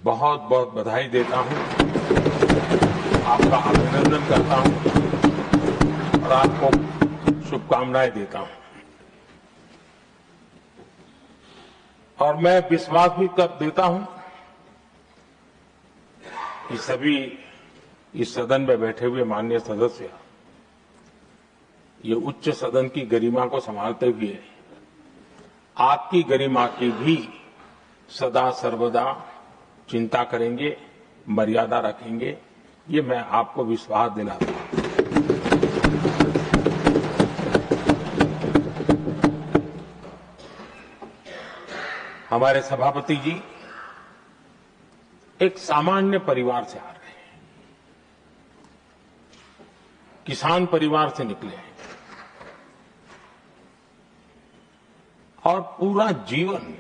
बहुत बहुत बधाई देता हूं, आपका अभिनंदन करता हूं और आपको शुभकामनाएं देता हूं। और मैं विश्वास भी कर देता हूं कि सभी इस सदन में बैठे हुए माननीय सदस्य ये उच्च सदन की गरिमा को संभालते हुए आपकी गरिमा की भी सदा सर्वदा चिंता करेंगे, मर्यादा रखेंगे, ये मैं आपको विश्वास दिलाता हूं। हमारे सभापति जी एक सामान्य परिवार से आ रहे हैं, किसान परिवार से निकले हैं और पूरा जीवन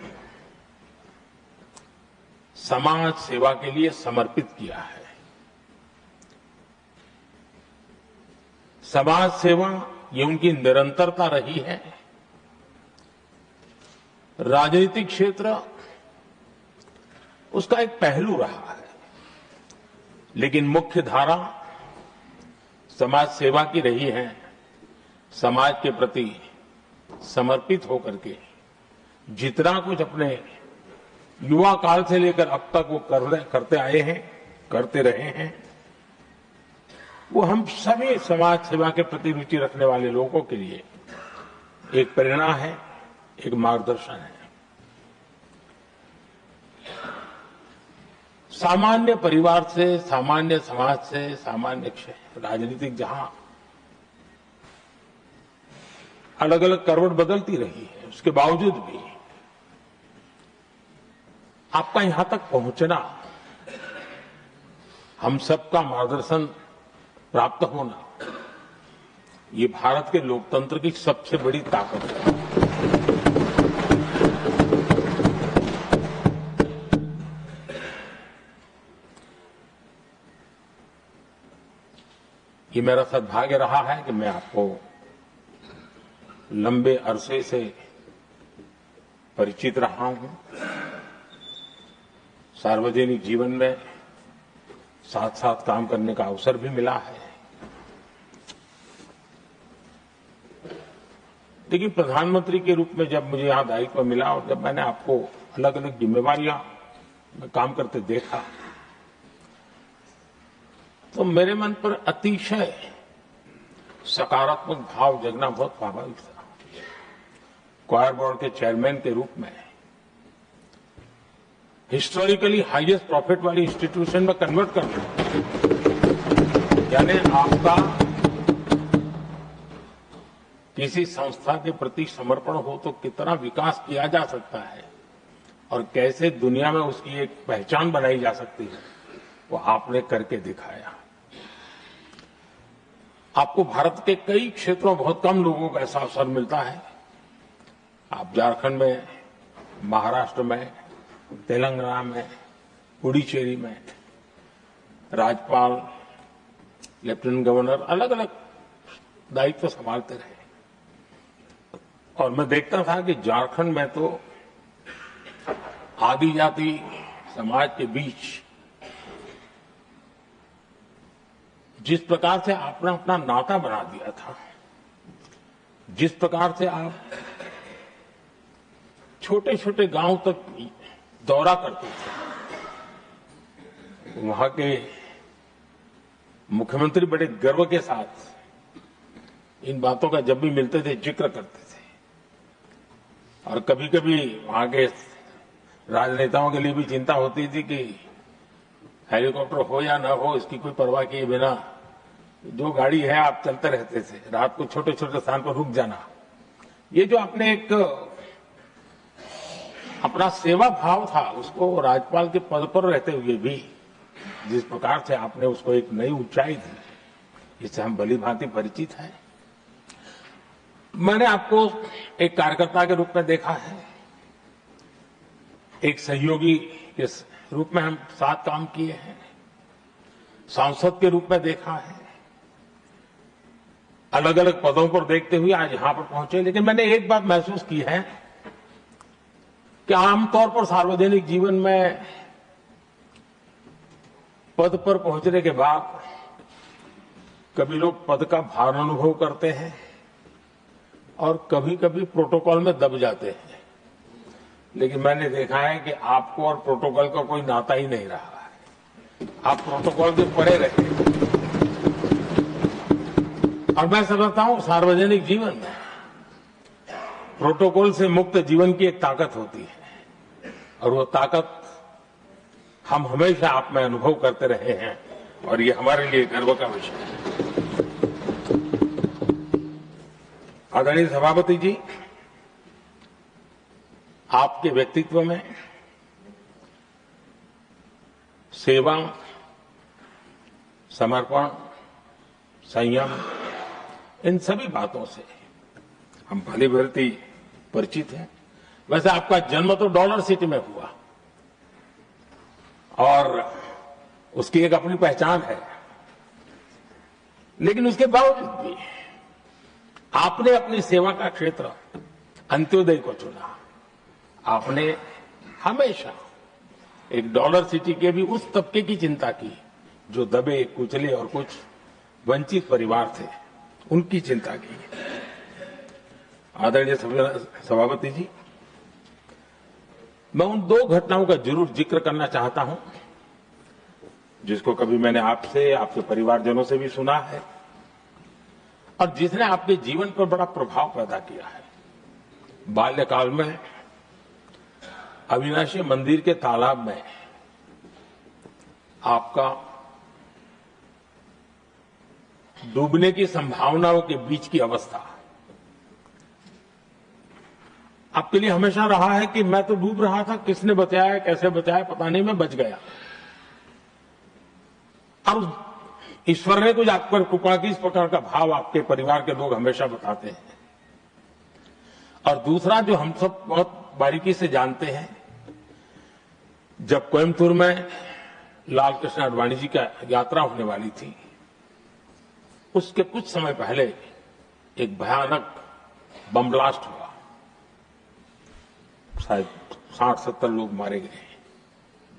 समाज सेवा के लिए समर्पित किया है। समाज सेवा ये उनकी निरंतरता रही है। राजनीतिक क्षेत्र उसका एक पहलू रहा है, लेकिन मुख्य धारा समाज सेवा की रही है। समाज के प्रति समर्पित होकर के जितना कुछ अपने युवा काल से लेकर अब तक वो करते आए हैं, करते रहे हैं, वो हम सभी समाज सेवा के प्रति रुचि रखने वाले लोगों के लिए एक प्रेरणा है, एक मार्गदर्शन है। सामान्य परिवार से, सामान्य समाज से, सामान्य राजनीतिक जहां अलग अलग करवट बदलती रही है, उसके बावजूद भी आपका यहां तक पहुंचना, हम सबका मार्गदर्शन प्राप्त होना, ये भारत के लोकतंत्र की सबसे बड़ी ताकत है। ये मेरा सद्भाग्य रहा है कि मैं आपको लंबे अरसे से परिचित रहा हूं, सार्वजनिक जीवन में साथ साथ काम करने का अवसर भी मिला है। लेकिन प्रधानमंत्री के रूप में जब मुझे यहां दायित्व मिला और जब मैंने आपको अलग अलग जिम्मेवारियां में काम करते देखा, तो मेरे मन पर अतिशय सकारात्मक भाव जगना बहुत स्वाभाविक था। क्वायर बोर्ड के चेयरमैन के रूप में हिस्टोरिकली हाईएस्ट प्रॉफिट वाली इंस्टीट्यूशन में कन्वर्ट करना, यानी आपका किसी संस्था के प्रति समर्पण हो तो कितना विकास किया जा सकता है और कैसे दुनिया में उसकी एक पहचान बनाई जा सकती है, वो आपने करके दिखाया। आपको भारत के कई क्षेत्रों में बहुत कम लोगों को ऐसा अवसर मिलता है। आप झारखंड में, महाराष्ट्र में, तेलंगाना में, पुडुचेरी में राज्यपाल, लेफ्टिनेंट गवर्नर अलग अलग दायित्व संभालते रहे और मैं देखता था कि झारखंड में तो आदिजाति समाज के बीच जिस प्रकार से आपने अपना नाता बना दिया था, जिस प्रकार से आप छोटे छोटे गांव तक दौरा करते थे, वहां के मुख्यमंत्री बड़े गर्व के साथ इन बातों का जब भी मिलते थे जिक्र करते थे और कभी कभी वहां के राजनेताओं के लिए भी चिंता होती थी कि हेलीकॉप्टर हो या ना हो, इसकी कोई परवाह किए बिना जो गाड़ी है आप चलते रहते थे, रात को छोटे छोटे स्थान पर रुक जाना। ये जो आपने एक अपना सेवा भाव था, उसको राज्यपाल के पद पर रहते हुए भी जिस प्रकार से आपने उसको एक नई ऊंचाई दी, इससे हम भली भांति परिचित हैं। मैंने आपको एक कार्यकर्ता के रूप में देखा है, एक सहयोगी के रूप में हम साथ काम किए हैं, सांसद के रूप में देखा है, अलग अलग पदों पर देखते हुए आज यहां पर पहुंचे। लेकिन मैंने एक बात महसूस की है कि आमतौर पर सार्वजनिक जीवन में पद पर पहुंचने के बाद कभी लोग पद का भार अनुभव करते हैं और कभी कभी प्रोटोकॉल में दब जाते हैं। लेकिन मैंने देखा है कि आपको और प्रोटोकॉल का कोई नाता ही नहीं रहा है। आप प्रोटोकॉल के परे रहे। और मैं समझता हूं सार्वजनिक जीवन में प्रोटोकॉल से मुक्त जीवन की एक ताकत होती है और वो ताकत हम हमेशा आप में अनुभव करते रहे हैं और ये हमारे लिए गर्व का विषय है। आदरणीय सभापति जी, आपके व्यक्तित्व में सेवा, समर्पण, संयम, इन सभी बातों से हम भली भांति परिचित हैं। वैसे आपका जन्म तो डॉलर सिटी में हुआ और उसकी एक अपनी पहचान है, लेकिन उसके बावजूद भी आपने अपनी सेवा का क्षेत्र अंत्योदय को चुना। आपने हमेशा एक डॉलर सिटी के भी उस तबके की चिंता की जो दबे, कुचले और कुछ वंचित परिवार थे, उनकी चिंता की। आदरणीय सभापति जी, मैं उन दो घटनाओं का जरूर जिक्र करना चाहता हूं जिसको कभी मैंने आपसे, आपके परिवारजनों से भी सुना है और जिसने आपके जीवन पर बड़ा प्रभाव पैदा किया है। बाल्यकाल में अविनाशी मंदिर के तालाब में आपका डूबने की संभावनाओं के बीच की अवस्था आपके लिए हमेशा रहा है कि मैं तो डूब रहा था, किसने बचाया, कैसे बचाया पता नहीं, मैं बच गया। और ईश्वर ने कुछ आप पर कृपा की, इस प्रकार का भाव आपके परिवार के लोग हमेशा बताते हैं। और दूसरा जो हम सब बहुत बारीकी से जानते हैं, जब कोयम्बतूर में लाल कृष्ण आडवाणी जी का यात्रा होने वाली थी, उसके कुछ समय पहले एक भयानक बम ब्लास्ट हुआ। शायद 60-70 लोग मारे गए।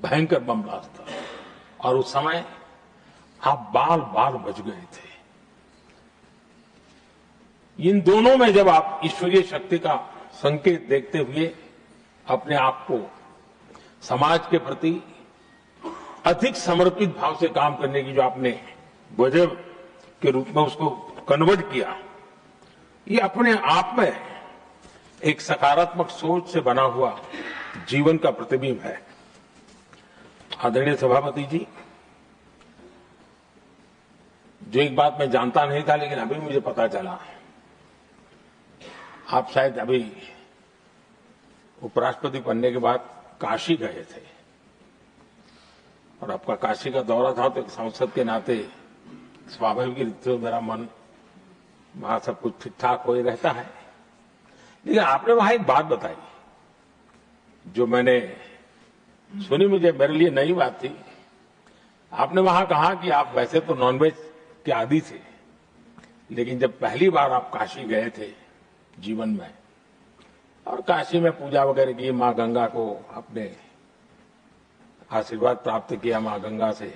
भयंकर बम ब्लास्ट था और उस समय आप बाल बाल बच गए थे। इन दोनों में जब आप ईश्वरीय शक्ति का संकेत देखते हुए अपने आप को समाज के प्रति अधिक समर्पित भाव से काम करने की जो आपने वजह के रूप में उसको कन्वर्ट किया, ये अपने आप में एक सकारात्मक सोच से बना हुआ जीवन का प्रतिबिंब है। आदरणीय सभापति जी, जो एक बात मैं जानता नहीं था लेकिन अभी मुझे पता चला, आप शायद अभी उपराष्ट्रपति बनने के बाद काशी गए थे और आपका काशी का दौरा था, तो एक सांसद के नाते स्वाभाविक रूप से मेरा मन वहां सब कुछ ठीक ठाक हो ही रहता है। लेकिन आपने वहां एक बात बताई जो मैंने सुनी, मुझे मेरे लिए नई बात थी। आपने वहां कहा कि आप वैसे तो नॉनवेज के आदी थे, लेकिन जब पहली बार आप काशी गए थे जीवन में और काशी में पूजा वगैरह की, मां गंगा को आपने आशीर्वाद प्राप्त किया मां गंगा से,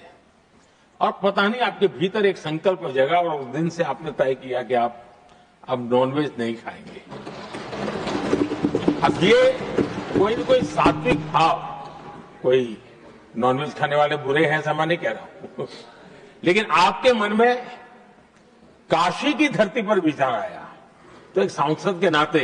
और पता नहीं आपके भीतर एक संकल्प जगा और उस दिन से आपने तय किया कि आप अब नॉनवेज नहीं खाएंगे। अब ये कोई न कोई सात्विक भाव, कोई नॉनवेज खाने वाले बुरे हैं ऐसा मैं नहीं कह रहा हूं, लेकिन आपके मन में काशी की धरती पर विचार आया, तो एक सांसद के नाते